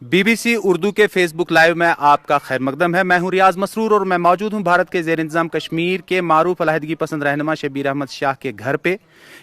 BBC Urdu के Facebook live में आपका खैर मकदम है। मैं हूं रियाज मसरूर और मैं मौजूद हूं भारत के ज़ेर इंतज़ाम कश्मीर के मारूफ अलहदगी पसंद रहनुमा शबीर अहमद शाह के घर पे।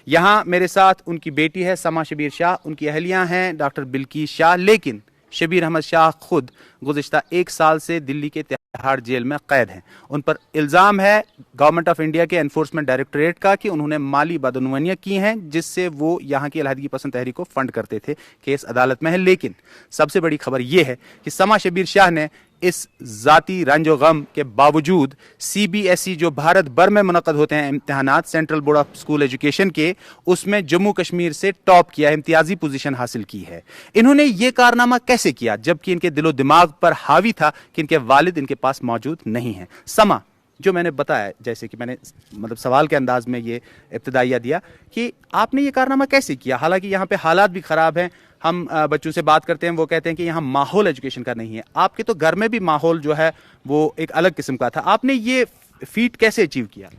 यहाँ मेरे साथ उनकी बेटी है समा शबीर शाह, उनकी अहलियाँ हैं डॉक्टर बिल्किस शाह। लेकिन शबीर अहमद शाह खुद गुज़िश्ता 1 साल से दिल्ली के तिहाड़ जेल में कैद हैं। उन पर इल्ज़ाम है गवर्नमेंट ऑफ इंडिया के एनफोर्समेंट डायरेक्टरेट का कि उन्होंने माली बदअनवानियां की हैं जिससे वो यहाँ की अलहदगी पसंद तहरीक को फंड करते थे। केस अदालत में है। लेकिन सबसे बड़ी खबर यह है कि समा शबीर शाह ने इस जाती रंजो गम के बावजूद CBSE जो भारत भर में मुनक़द होते हैं इम्तिहानात, central board of school education के, उसमें जम्मू कश्मीर से टॉप किया, इम्तियाजी पोजीशन हासिल की है। इन्होंने ये कारनामा कैसे किया जबकि इनके दिलो दिमाग पर हावी था कि इनके वालिद इनके पास मौजूद नहीं हैं। समा, जो मैंने बताया, जैसे कि मैंने मतलब सवाल के अंदाज में ये इब्तिदाइया दिया कि आपने ये कारनामा कैसे किया, हालांकि यहाँ पे हालात भी ख़राब हैं। हम बच्चों से बात करते हैं, वो कहते हैं कि यहाँ माहौल एजुकेशन का नहीं है। आपके तो घर में भी माहौल जो है वो एक अलग किस्म का था। आपने ये फीट कैसे अचीव किया?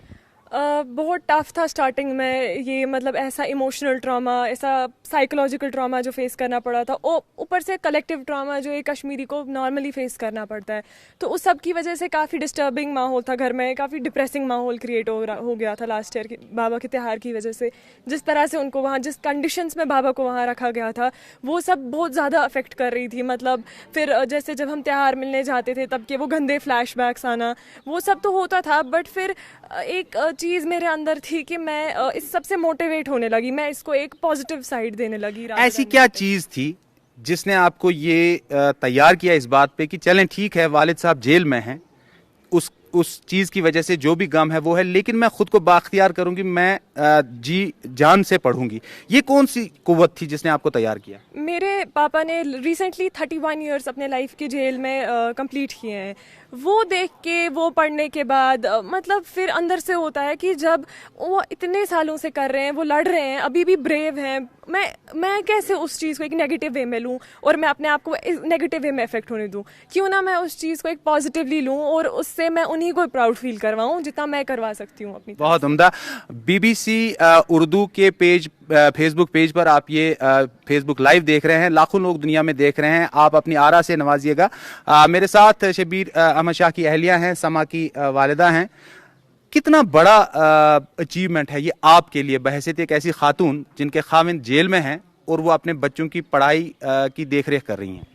बहुत टफ था स्टार्टिंग में। ये मतलब ऐसा इमोशनल ट्रॉमा, ऐसा साइकोलॉजिकल ट्रॉमा जो फेस करना पड़ा था, और ऊपर से कलेक्टिव ट्रॉमा जो एक कश्मीरी को नॉर्मली फेस करना पड़ता है। तो उस सब की वजह से काफ़ी डिस्टर्बिंग माहौल था घर में, काफ़ी डिप्रेसिंग माहौल क्रिएट हो गया था लास्ट ईयर बाबा के त्योहार की वजह से। जिस तरह से उनको वहाँ, जिस कंडीशंस में बाबा को वहाँ रखा गया था, वो सब बहुत ज़्यादा अफेक्ट कर रही थी। मतलब फिर जैसे जब हम त्योहार मिलने जाते थे तब के वो गंदे फ्लैशबैक्स आना, वो सब तो होता था। बट फिर एक चीज़ मेरे अंदर थी कि मैं इस सबसे मोटिवेट होने लगी, मैं इसको एक पॉजिटिव साइड देने लगी। ऐसी क्या चीज़ थी जिसने आपको ये तैयार किया इस बात पे कि चलें ठीक है वालिद साहब जेल में हैं, उस चीज़ की वजह से जो भी गम है वो है, लेकिन मैं खुद को बाख्तियार करूंगी, मैं जी जान से पढ़ूंगी। ये कौन सी कुव्वत थी जिसने आपको तैयार किया? मेरे पापा ने रिसेंटली 31 ईयर्स अपने लाइफ के जेल में कंप्लीट किए हैं। वो देख के, वो पढ़ने के बाद मतलब फिर अंदर से होता है कि जब वो इतने सालों से कर रहे हैं, वो लड़ रहे हैं, अभी भी ब्रेव हैं, मैं कैसे उस चीज़ को एक नेगेटिव वे में लूँ और मैं अपने आप को नेगेटिव वे में इफेक्ट होने दूँ? क्यों ना मैं उस चीज़ को एक पॉजिटिवली लूँ और उससे मैं उन्हीं को प्राउड फील करवाऊँ जितना मैं करवा सकती हूँ अपनी। बहुत उम्दा। BBC उर्दू के पेज, फेसबुक पेज पर आप ये फेसबुक लाइव देख रहे हैं, लाखों लोग दुनिया में देख रहे हैं। आप अपनी आरा से नवाजिएगा। मेरे साथ शबीर अहमद शाह की अहलिया हैं, समा की वालिदा हैं। कितना बड़ा अचीवमेंट है ये आपके लिए बहैसियत एक ऐसी खातून जिनके खाविंद जेल में हैं और वो अपने बच्चों की पढ़ाई की देखरेख कर रही हैं?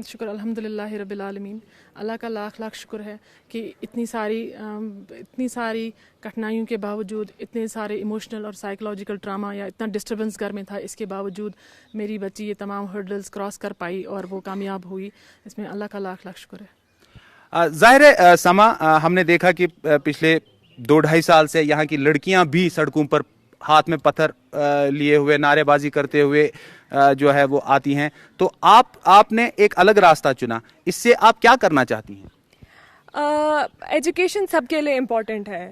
शुक्र अल्हम्दुलिल्लाह रब्बिल आलमीन। अल्लाह का लाख लाख शुक्र है कि इतनी सारी कठिनाइयों के बावजूद, इतने सारे इमोशनल और साइकोलॉजिकल ट्रामा या इतना डिस्टर्बेंस घर में था, इसके बावजूद मेरी बच्ची ये तमाम हर्डल्स क्रॉस कर पाई और वो कामयाब हुई। इसमें अल्लाह का लाख लाख शुक्र है। ज़ाहिर है समा, हमने देखा कि पिछले 2-2.5 साल से यहाँ की लड़कियाँ भी सड़कों पर हाथ में पत्थर लिए हुए, नारेबाजी करते हुए जो है वो आती हैं। तो आपने एक अलग रास्ता चुना, इससे आप क्या करना चाहती हैं? एजुकेशन सबके लिए इम्पॉर्टेंट है,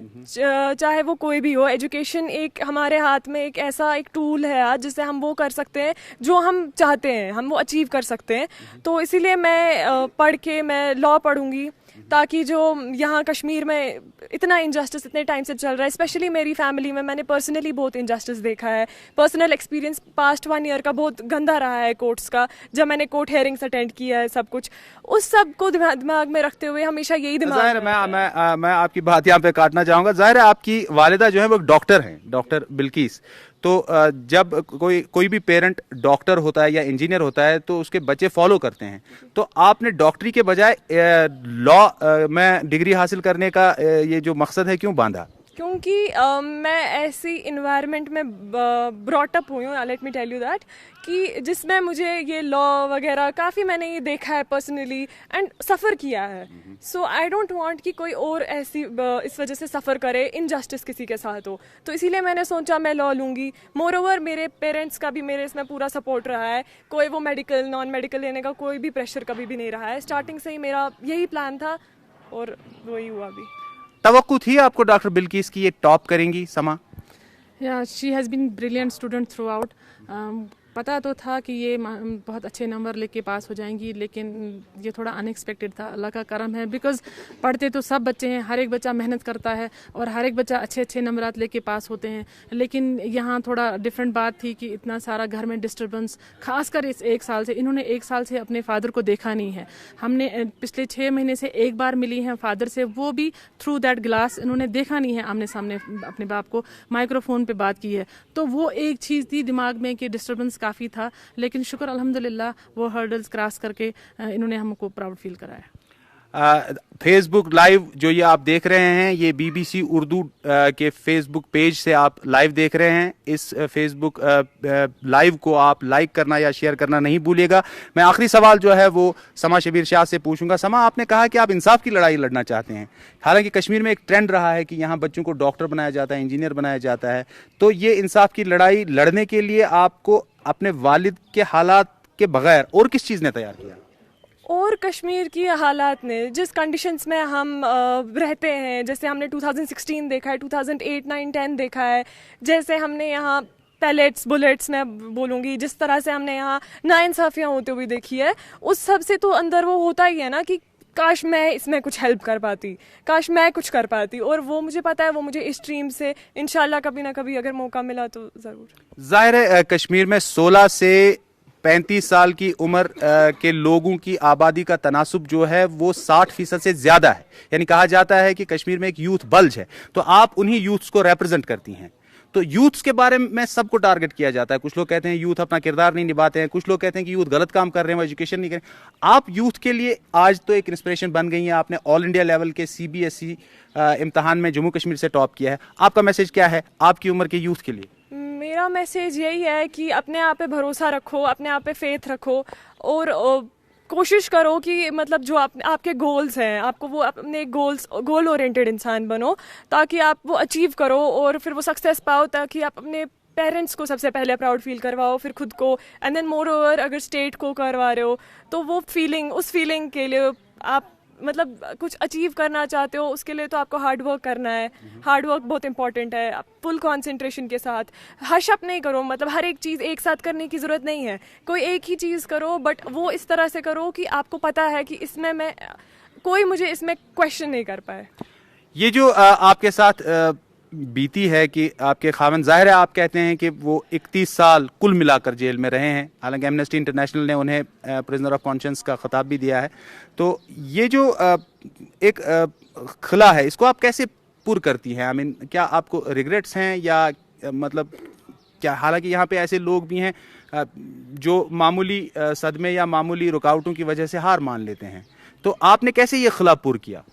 चाहे वो कोई भी हो। एजुकेशन एक हमारे हाथ में एक ऐसा एक टूल है आज जिससे हम वो कर सकते हैं जो हम चाहते हैं, हम वो अचीव कर सकते हैं। तो इसीलिए मैं पढ़ के, मैं लॉ पढ़ूंगी ताकि जो यहाँ कश्मीर में इतना इनजस्टिस इतने टाइम से चल रहा है, स्पेशली मेरी फैमिली में मैंने पर्सनली बहुत इनजस्टिस देखा है। पर्सनल एक्सपीरियंस पास्ट 1 ईयर का बहुत गंदा रहा है कोर्ट्स का, जब मैंने कोर्ट हेयरिंग्स अटेंड किया है, सब कुछ उस सब को दिमाग में रखते हुए हमेशा यही दिमाग में। मैं आपकी बात यहाँ पे काटना चाहूँगा। ज़ाहिर है आपकी वालिदा जो है वो डॉक्टर हैं, डॉक्टर बिल्किस। तो जब कोई भी पेरेंट डॉक्टर होता है या इंजीनियर होता है तो उसके बच्चे फॉलो करते हैं। तो आपने डॉक्टरी के बजाय लॉ में डिग्री हासिल करने का ये जो मकसद है क्यों बांधा? क्योंकि मैं ऐसी इन्वायरमेंट में ब्रॉट अप हुई हूँ, let me tell you that, कि जिसमें मुझे ये लॉ वगैरह काफ़ी मैंने ये देखा है पर्सनली एंड सफ़र किया है। सो आई डोंट वांट कि कोई और ऐसी इस वजह से सफ़र करे, इनजस्टिस किसी के साथ हो। तो इसीलिए मैंने सोचा मैं लॉ लूँगी। मोर ओवर मेरे पेरेंट्स का भी मेरे इसमें पूरा सपोर्ट रहा है। कोई वो मेडिकल नॉन मेडिकल लेने का कोई भी प्रेशर कभी भी नहीं रहा है। स्टार्टिंग से ही मेरा यही प्लान था और वही हुआ भी। तवक्कुत थी आपको डॉक्टर बिल्किस की ये टॉप करेंगी समा? Yeah, she has been brilliant student throughout. पता तो था कि ये बहुत अच्छे नंबर लेके पास हो जाएंगी, लेकिन ये थोड़ा अनएक्सपेक्टेड था। अल्लाह का करम है, बिकॉज पढ़ते तो सब बच्चे हैं, हर एक बच्चा मेहनत करता है और हर एक बच्चा अच्छे अच्छे नंबरात लेके पास होते हैं, लेकिन यहाँ थोड़ा डिफरेंट बात थी कि इतना सारा घर में डिस्टर्बेंस, खासकर इस एक साल से। इन्होंने एक साल से अपने फादर को देखा नहीं है। हमने पिछले 6 महीने से एक बार मिली हैं फादर से, वो भी थ्रू दैट ग्लास। इन्होंने देखा नहीं है आमने सामने अपने बाप को, माइक्रोफोन पे बात की है। तो वो एक चीज़ थी दिमाग में कि डिस्टर्बेंस काफ़ी था, लेकिन शुक्र अल्हम्दुलिल्लाह वो हर्डल्स क्रॉस करके इन्होंने हमको प्राउड फील कराया। फेसबुक लाइव जो ये आप देख रहे हैं, ये बीबीसी उर्दू के फेसबुक पेज से आप लाइव देख रहे हैं। इस फेसबुक लाइव को आप लाइक करना या शेयर करना नहीं भूलिएगा। मैं आखिरी सवाल जो है वो समा शबीर शाह से पूछूंगा। समा, आपने कहा कि आप इंसाफ की लड़ाई लड़ना चाहते हैं। हालांकि कश्मीर में एक ट्रेंड रहा है कि यहाँ बच्चों को डॉक्टर बनाया जाता है, इंजीनियर बनाया जाता है, तो ये इंसाफ की लड़ाई लड़ने के लिए आपको अपने वालिद के हालात के बगैर और किस चीज़ ने तैयार किया? और कश्मीर की हालात ने, जिस कंडीशंस में हम रहते हैं, जैसे हमने 2016 देखा है, 2008, 9, 10 देखा है, जैसे हमने यहाँ पैलेट्स, बुलेट्स मैं बोलूँगी, जिस तरह से हमने यहाँ नाइंसाफियाँ होते हुए देखी है, उस सब से तो अंदर वो होता ही है ना कि काश मैं इसमें कुछ हेल्प कर पाती, काश मैं कुछ कर पाती। और वो मुझे पता है, वो मुझे इस स्ट्रीम से इंशाल्लाह कभी ना कभी अगर मौका मिला तो ज़रूर। जाहिर है कश्मीर में 16 से 35 साल की उम्र के लोगों की आबादी का तनासुब जो है वो 60% से ज़्यादा है। यानी कहा जाता है कि कश्मीर में एक यूथ बल्ज है, तो आप उन्हीं यूथ्स को रिप्रेजेंट करती हैं। तो यूथ्स के बारे में सबको टारगेट किया जाता है। कुछ लोग कहते हैं यूथ अपना किरदार नहीं निभाते हैं, कुछ लोग कहते हैं कि यूथ गलत काम कर रहे हैं, वो एजुकेशन नहीं कर रहे। आप यूथ के लिए आज तो एक इंस्पिरेशन बन गई हैं। आपने ऑल इंडिया लेवल के CBSE इम्तहान में जम्मू कश्मीर से टॉप किया है। आपका मैसेज क्या है आपकी उम्र के यूथ के लिए? मेरा मैसेज यही है कि अपने आप पे भरोसा रखो, अपने आप पे फेथ रखो और कोशिश करो कि मतलब जो आपके गोल्स हैं, आपको वो अपने गोल ओरिएंटेड इंसान बनो, ताकि आप वो अचीव करो और फिर वो सक्सेस पाओ, ताकि आप अपने पेरेंट्स को सबसे पहले प्राउड फील करवाओ, फिर खुद को, एंड देन मोर ओवर अगर स्टेट को करवा रहे हो तो वो फीलिंग, उस फीलिंग के लिए आप मतलब कुछ अचीव करना चाहते हो, उसके लिए तो आपको हार्ड वर्क करना है। हार्ड वर्क बहुत इंपॉर्टेंट है। आप फुल कंसंट्रेशन के साथ, हश अप नहीं करो, मतलब हर एक चीज़ एक साथ करने की ज़रूरत नहीं है। कोई एक ही चीज़ करो, बट वो इस तरह से करो कि आपको पता है कि इसमें मैं कोई मुझे इसमें क्वेश्चन नहीं कर पाए। ये जो आपके साथ बीती है कि आपके खाविंद, जाहिर है आप कहते हैं कि वो 31 साल कुल मिलाकर जेल में रहे हैं। हालांकि एमनेस्टी इंटरनेशनल ने उन्हें प्रिजनर ऑफ कॉन्शियंस का खिताब भी दिया है। तो ये जो एक खला है, इसको आप कैसे पूर्ण करती हैं? आई मीन, क्या आपको रिग्रेट्स हैं या मतलब क्या? हालांकि यहाँ पे ऐसे लोग भी हैं जो मामूली सदमे या मामूली रुकावटों की वजह से हार मान लेते हैं, तो आपने कैसे ये खला पूर्ण किया?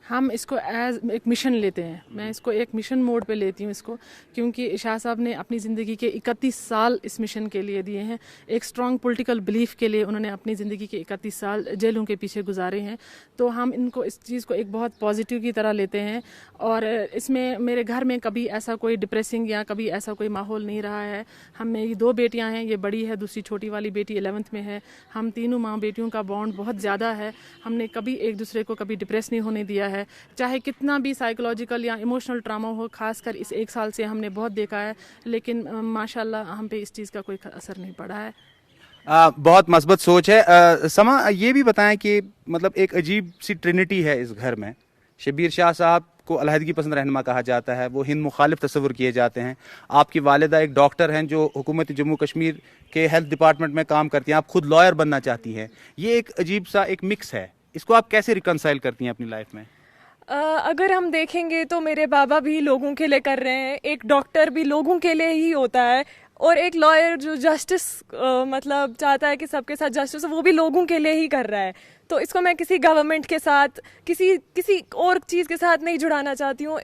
हम इसको एज एक मिशन लेते हैं। मैं इसको एक मिशन मोड पे लेती हूँ इसको, क्योंकि शाह साहब ने अपनी ज़िंदगी के 31 साल इस मिशन के लिए दिए हैं। एक स्ट्रॉन्ग पॉलिटिकल बिलीफ के लिए उन्होंने अपनी ज़िंदगी के 31 साल जेलों के पीछे गुजारे हैं। तो हम इनको, इस चीज़ को एक बहुत पॉजिटिव की तरह लेते हैं। और इसमें मेरे घर में कभी ऐसा कोई डिप्रेसिंग या कभी ऐसा कोई माहौल नहीं रहा है। हम, मेरी 2 बेटियाँ हैं, ये बड़ी है, दूसरी छोटी वाली बेटी 11th में है। हम तीनों माँ बेटियों का बॉन्ड बहुत ज़्यादा है। हमने कभी एक दूसरे को कभी डिप्रेस नहीं होने दिया है, चाहे कितना भी साइकोलॉजिकल या इमोशनल ट्रामा हो। खासकर इस 1 साल से हमने बहुत देखा है, लेकिन माशाल्लाह हम पे इस चीज़ का कोई असर नहीं पड़ा है। बहुत मस्बत सोच है। समा, ये भी बताएं कि मतलब एक अजीब सी ट्रिनिटी है इस घर में। शबीर शाह साहब को अलहदगी पसंद रहनुमा कहा जाता है, वो हिंद मुखालिफ तस्वुर किए जाते हैं। आपकी वालिदा एक डॉक्टर हैं जो हुकूमत जम्मू कश्मीर के हेल्थ डिपार्टमेंट में काम करती हैं, आप खुद लॉयर बनना चाहती हैं। ये एक अजीब सा एक मिक्स है, इसको आप कैसे रिकनसाइल करती हैं अपनी लाइफ में? अगर हम देखेंगे तो मेरे बाबा भी लोगों के लिए कर रहे हैं, एक डॉक्टर भी लोगों के लिए ही होता है, और एक लॉयर जो जस्टिस मतलब चाहता है कि सबके साथ जस्टिस, वो भी लोगों के लिए ही कर रहा है। तो इसको मैं किसी गवर्नमेंट के साथ, किसी और चीज़ के साथ नहीं जुड़ाना चाहती हूँ।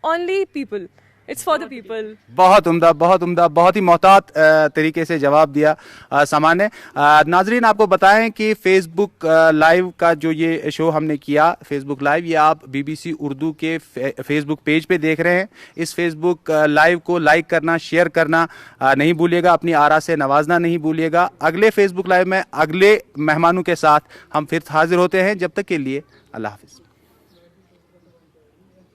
Only people, it's for the people. बहुत उम्दा, बहुत उम्दा, बहुत ही मोहतात तरीके से जवाब दिया समा ने। नाजरीन, आपको बताएं कि फेसबुक लाइव का जो ये शो हमने किया, फेसबुक लाइव, ये आप बीबीसी उर्दू के फेसबुक पेज पे देख रहे हैं। इस फेसबुक लाइव को लाइक करना, शेयर करना नहीं भूलिएगा, अपनी आरा से नवाजना नहीं भूलिएगा। अगले फेसबुक लाइव में अगले मेहमानों के साथ हम फिर हाजिर होते हैं। जब तक के लिए अल्लाह हाफिज़।